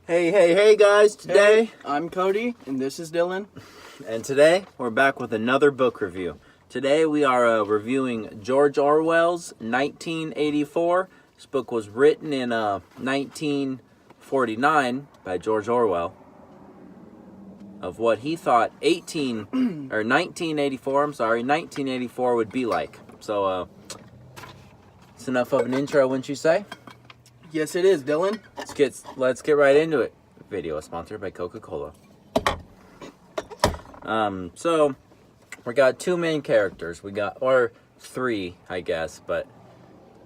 Hey guys, today, I'm Cody, and this is Dylan. and today we're back with another book review. Today we are reviewing George Orwell's 1984. This book was written in 1949 by George Orwell of what he thought 1984 would be like. So, it's enough of an intro, wouldn't you say? Yes, it is, Dylan. Let's get right into it. Video is sponsored by Coca-Cola. So we got two main characters. Or three, I guess, but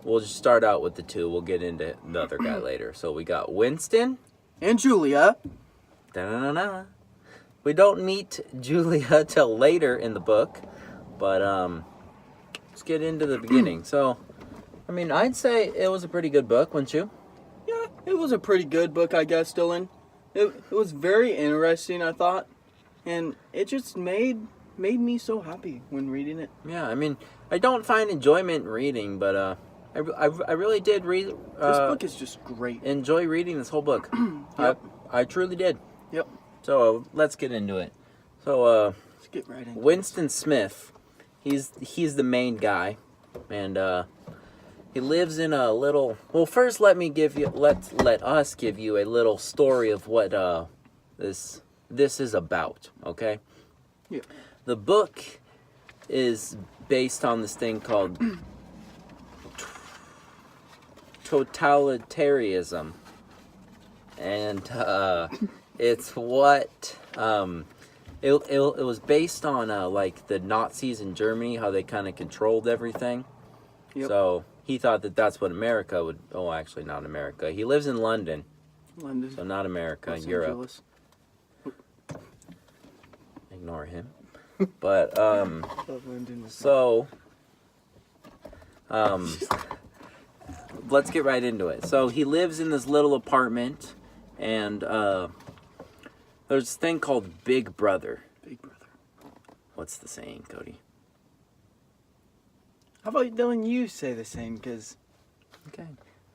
we'll just start out with the two. We'll get into the other guy later. So we got Winston And Julia. Da-na-na-na. We don't meet Julia till later in the book, but let's get into the beginning. So, I mean, I'd say it was a pretty good book, wouldn't you? Yeah, it was a pretty good book, I guess, Dylan. It was very interesting, I thought. And it just made me so happy when reading it. Yeah, I mean, I don't find enjoyment in reading, but I really did read. This book is just great. Enjoy reading this whole book. Yep. I truly did. Yep. So let's get into it. So Let's get right into Winston Smith, he's the main guy, and he lives in a little. Well, first let us give you a little story of what this is about. Okay. Yeah. The book is based on this thing called totalitarianism, and it's what it was based on like the Nazis in Germany, how they kind of controlled everything. Yep. So he thought that that's what America would. Oh, actually, not America. He lives in London, London. so not America. Los Europe. Angeles. Ignore him. But London was so let's get right into it. So he lives in this little apartment, and there's this thing called Big Brother. Big Brother. What's the saying, Cody? How about, Dylan, you say the same, because Okay.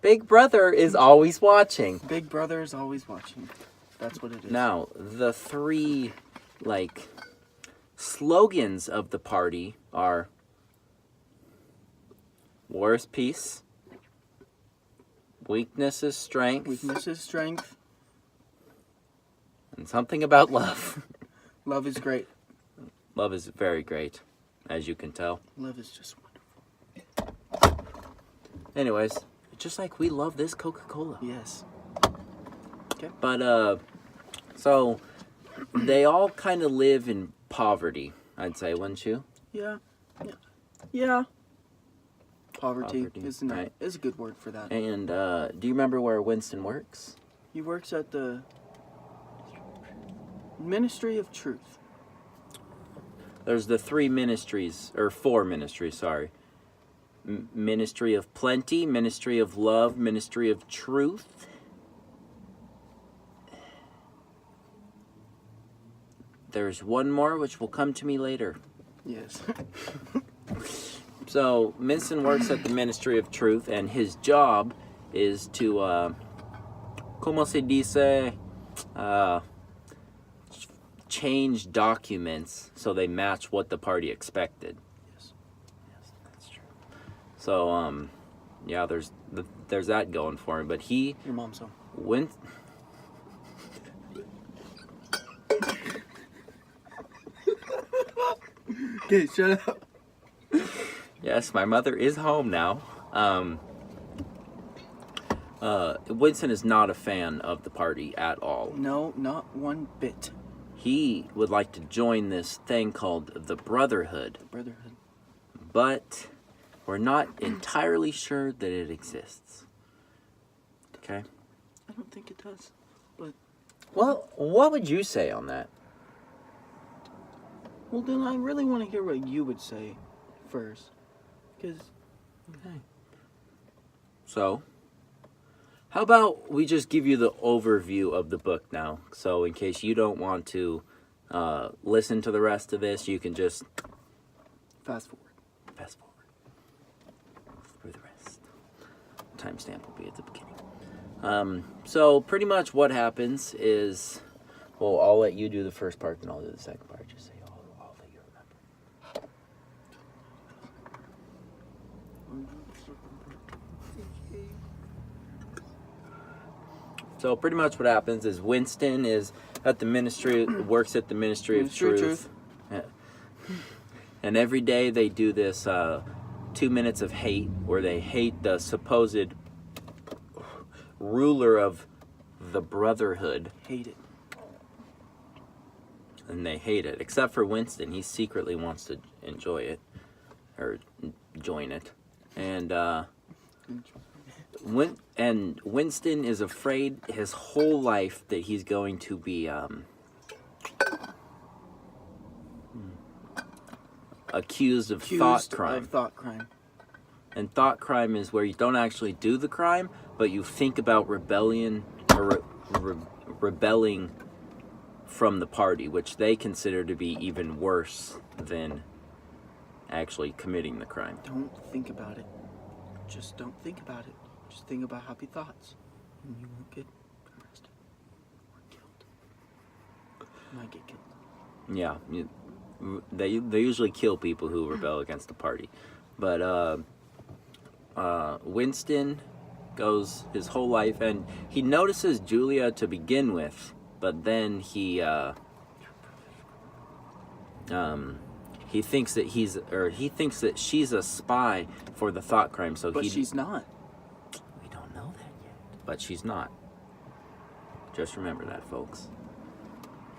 Big Brother is always watching. Big Brother is always watching. That's what it is. Now, the three, like, slogans of the party are war is peace, weakness is strength, Weakness is strength. and something about love. Love is great. Love is very great, as you can tell. Love is just wonderful. Anyways, just like we love this Coca-Cola. Yes. But, so, they all kind of live in poverty, I'd say, wouldn't you? Yeah. Yeah. Poverty, Poverty, isn't right. it? Is a good word for that. And, do you remember where Winston works? He works at the Ministry of Truth. There's the four ministries, sorry. Ministry of Plenty, Ministry of Love, Ministry of Truth. There's one more, which will come to me later. Yes. So, Winston works at the Ministry of Truth, and his job is to, como se dice, change documents so they match what the party expected. Yes. Yes, that's true. So, yeah, there's that going for him, but he Your mom's home. went. Okay, shut up. Yes, my mother is home now. Winston is not a fan of the party at all. No, not one bit. He would like to join this thing called the Brotherhood, Brotherhood. but we're not entirely sure that it exists. Okay? I don't think it does. But, Well, what would you say on that? well, then I really want to hear what you would say first. Because, Okay. So, how about we just give you the overview of the book now? So, in case you don't want to listen to the rest of this, you can just fast forward. fast forward through the rest. Timestamp will be at the beginning. So pretty much what happens is, well, I'll let you do the first part, and I'll do the second part. Just say all that you remember. So pretty much what happens is Winston is at the ministry, works at the Ministry of Truth. Yeah. And every day they do this 2 minutes of hate, where they hate the supposed ruler of the Brotherhood. Hate it. And they hate it, except for Winston. He secretly wants to enjoy it, or join it. And Winston is afraid his whole life that he's going to be accused of thought crime. And thought crime is where you don't actually do the crime, but you think about rebellion or rebelling from the party, which they consider to be even worse than actually committing the crime. Don't think about it. Just don't think about it. Just think about happy thoughts, and you won't get arrested or killed. You might get killed. Yeah, they usually kill people who rebel against the party, but Winston goes his whole life, and he notices Julia to begin with, but then he thinks that she's a spy for the thought crime. So But she's not. We don't know that yet, but she's not. Just remember that, folks.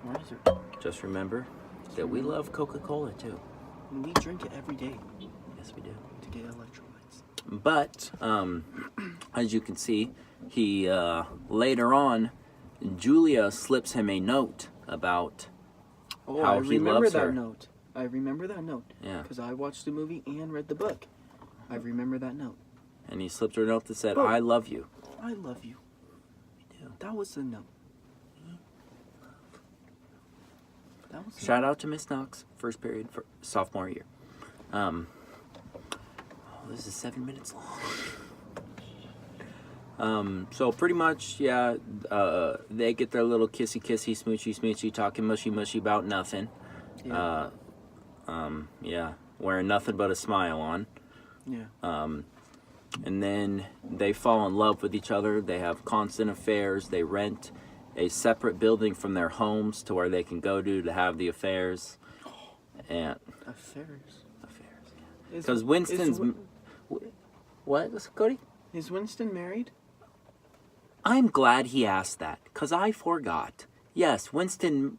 Why is it? Just remember that we love Coca-Cola too. And we drink it every day Yes, we do. to get electrolytes. But as you can see, he later on, Julia slips him a note about Oh, how I he remember loves that her. note. I remember that note. Yeah. Because I watched the movie and read the book. I remember that note. And he slipped her a note that said, Oh. "I love you." I love you. do. That was the note. That was the Shout out to Miss Knox, first period for sophomore year. This is 7 minutes long. So pretty much, yeah, they get their little kissy, smoochy, talking mushy about nothing. Yeah. Yeah, wearing nothing but a smile on. Yeah. And then they fall in love with each other. They have constant affairs. They rent a separate building from their homes to where they can go to have the affairs. And Affairs. because Winston's what, Cody? Is Winston married? I'm glad he asked that, because I forgot. Yes, Winston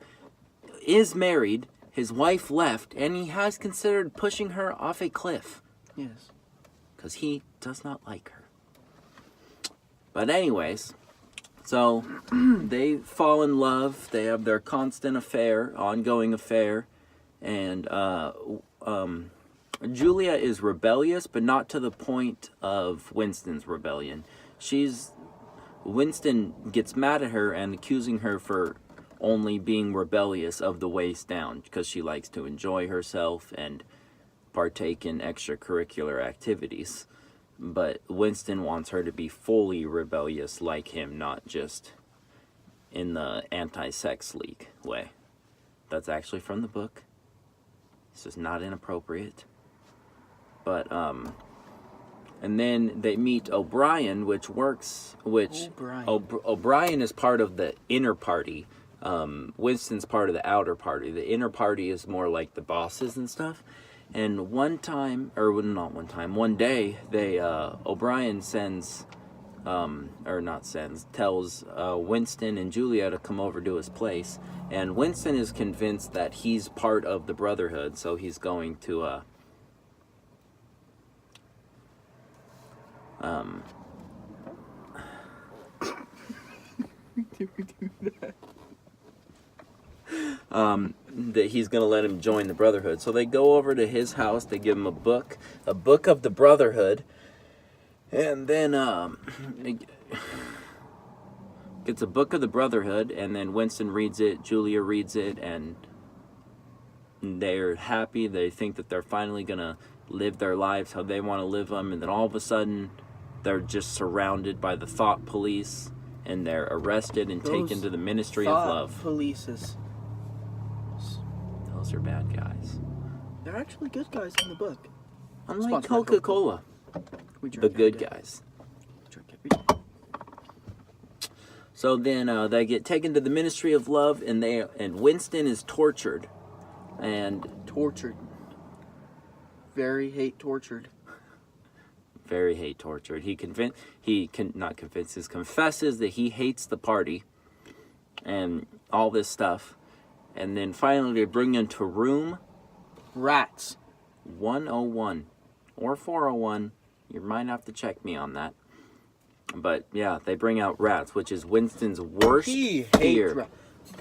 is married. His wife left, and he has considered pushing her off a cliff, Yes. because he does not like her. But anyways, so they fall in love. They have their constant affair, ongoing affair, and Julia is rebellious, but not to the point of Winston's rebellion. Winston gets mad at her and accusing her for only being rebellious of the waist down, because she likes to enjoy herself and partake in extracurricular activities. But Winston wants her to be fully rebellious like him, not just in the anti-sex league way. That's actually from the book. This is not inappropriate. But and then they meet O'Brien, O'Brien is part of the inner party. Winston's part of the outer party. The inner party is more like the bosses and stuff. And one day, O'Brien tells Winston and Julia to come over to his place. And Winston is convinced that he's part of the Brotherhood, so he's going to, that he's going to let him join the Brotherhood. So they go over to his house, they give him a book of the Brotherhood, and then gets a book of the Brotherhood, and then Winston reads it, Julia reads it, and they're happy. They think that they're finally going to live their lives how they want to live them, and then all of a sudden they're just surrounded by the thought police, and they're arrested and taken to the Ministry of Love. Polices. Those are bad guys. They're actually good guys in the book. Unlike Sponsored by Coca-Cola. We drink The every good day. guys. We drink every day. So then they get taken to the Ministry of Love, and Winston is tortured. And Tortured. Very hate tortured. very hate tortured. Confesses that he hates the party and all this stuff. And then finally they bring him to room Rats. 101 or 401. You might have to check me on that. But yeah, they bring out rats, which is Winston's worst He fear. hates rats.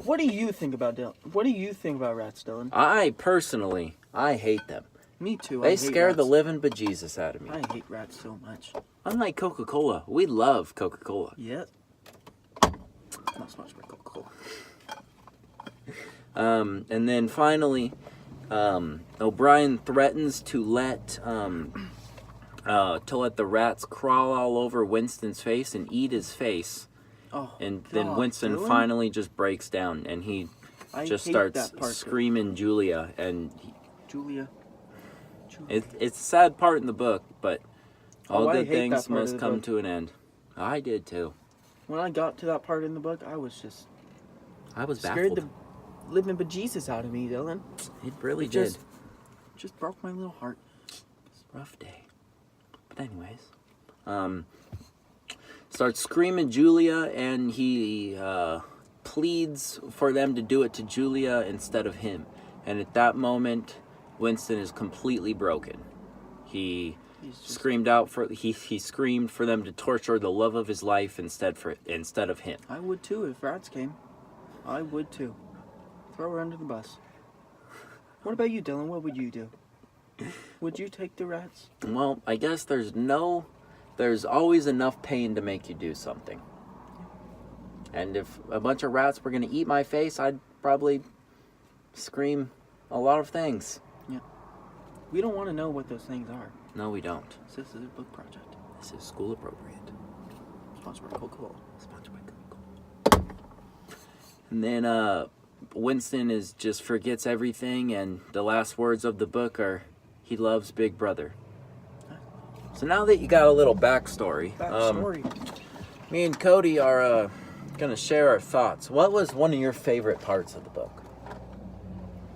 What do you think about What do you think about rats, Dylan? I personally hate them. Me too. They scare the living bejesus out of me. I hate rats so much. Unlike Coca-Cola, we love Coca-Cola. Yep. Not sponsored by Coca-Cola. And then finally, O'Brien threatens to let the rats crawl all over Winston's face and eat his face. Oh, And then God, Winston Dylan? finally just breaks down, and he I just hate starts that part. screaming Julia. And Julia. it's a sad part in the book, but all I good hate things that part of must the come book. to an end. I did too. When I got to that part in the book, I was just I was scared baffled. the living bejesus out of me, Dylan. It really It did. just broke my little heart. Rough day. But anyways, starts screaming Julia, and he pleads for them to do it to Julia instead of him. And at that moment, Winston is completely broken. He He's just, screamed out for he screamed for them to torture the love of his life instead of him. I would too if rats came. I would too. Throw her under the bus. What about you, Dylan? What would you do? Would you take the rats? Well, I guess there's always enough pain to make you do something. And if a bunch of rats were going to eat my face, I'd probably scream a lot of things. We don't want to know what those things are. No, we don't. This is a book project. This is school appropriate. Sponsored by Coca-Cola. Sponsored by Coca-Cola. And then Winston just forgets everything, and the last words of the book are, "He loves Big Brother." So now that you got a little backstory, Backstory. me and Cody are gonna share our thoughts. What was one of your favorite parts of the book?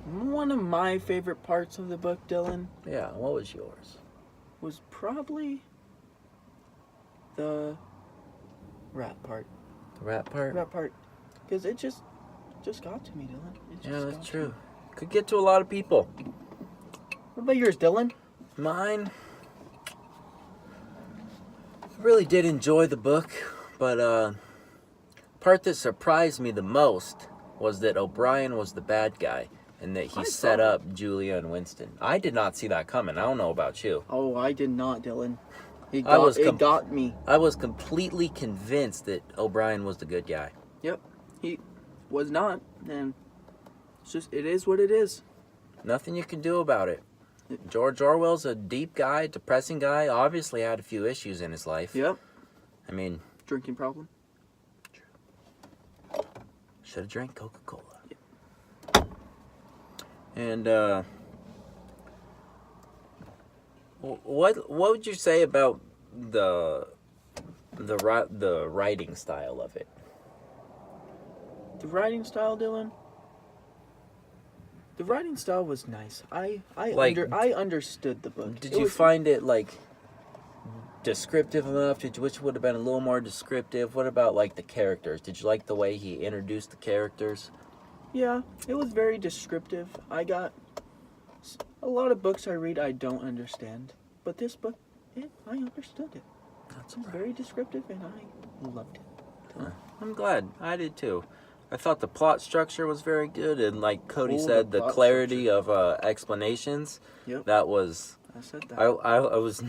One of my favorite parts of the book, Dylan, Yeah, what was yours? was probably the rat part. The rat part? Rat part. Because it just got to me, Dylan. It just Yeah, got that's to true. me. Could get to a lot of people. What about yours, Dylan? Mine, I really did enjoy the book, but part that surprised me the most was that O'Brien was the bad guy and that he I set thought- up Julia and Winston. I did not see that coming. I don't know about you. Oh, I did not, Dylan. It was got me. I was completely convinced that O'Brien was the good guy. Yep. He was not, and it is what it is. Nothing you can do about it. George Orwell's a deep guy, depressing guy, obviously had a few issues in his life. Yep. I mean, Drinking problem. should have drank Coca-Cola. Yep. And what would you say about the writing style of it? The writing style, Dylan. The writing style was nice. I understood the book. Did you find it like descriptive enough? Which would have been a little more descriptive? What about like the characters? Did you like the way he introduced the characters? Yeah, it was very descriptive. I got a lot of books I read I don't understand, but this book, I understood it. That's It was very descriptive, and I loved it. I'm glad. I did too. I thought the plot structure was very good, and like Cody Oh, said, the the plot clarity of explanations. Yep. That was. I said that. I was.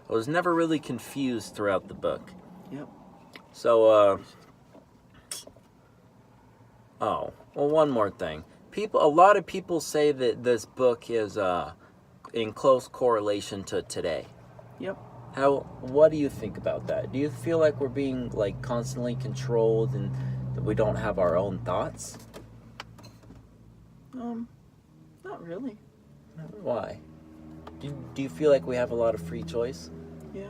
I was never really confused throughout the book. Yep. So, oh, well, one more thing. A lot of people say that this book is in close correlation to today. Yep. What do you think about that? Do you feel like we're being like constantly controlled and that we don't have our own thoughts? Not really. Why? Do you feel like we have a lot of free choice? Yeah.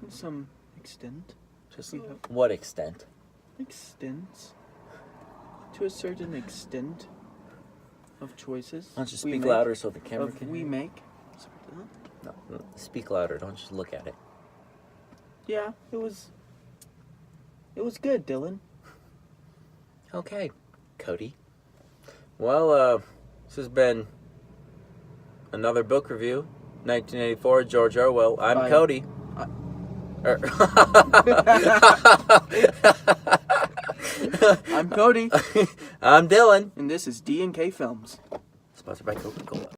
To some extent. Just We have- what extent? Extent. To a certain extent of choices. Why don't you we speak make- louder so the camera of can we hear? make. Sorry, huh? No, speak louder. Don't just look at it. Yeah, it was good, Dylan. Okay, Cody. Well, this has been another book review. 1984, George Orwell. I'm Bye. Cody. I'm Cody, I'm Dylan. and this is D&K Films. Sponsored by Coca-Cola.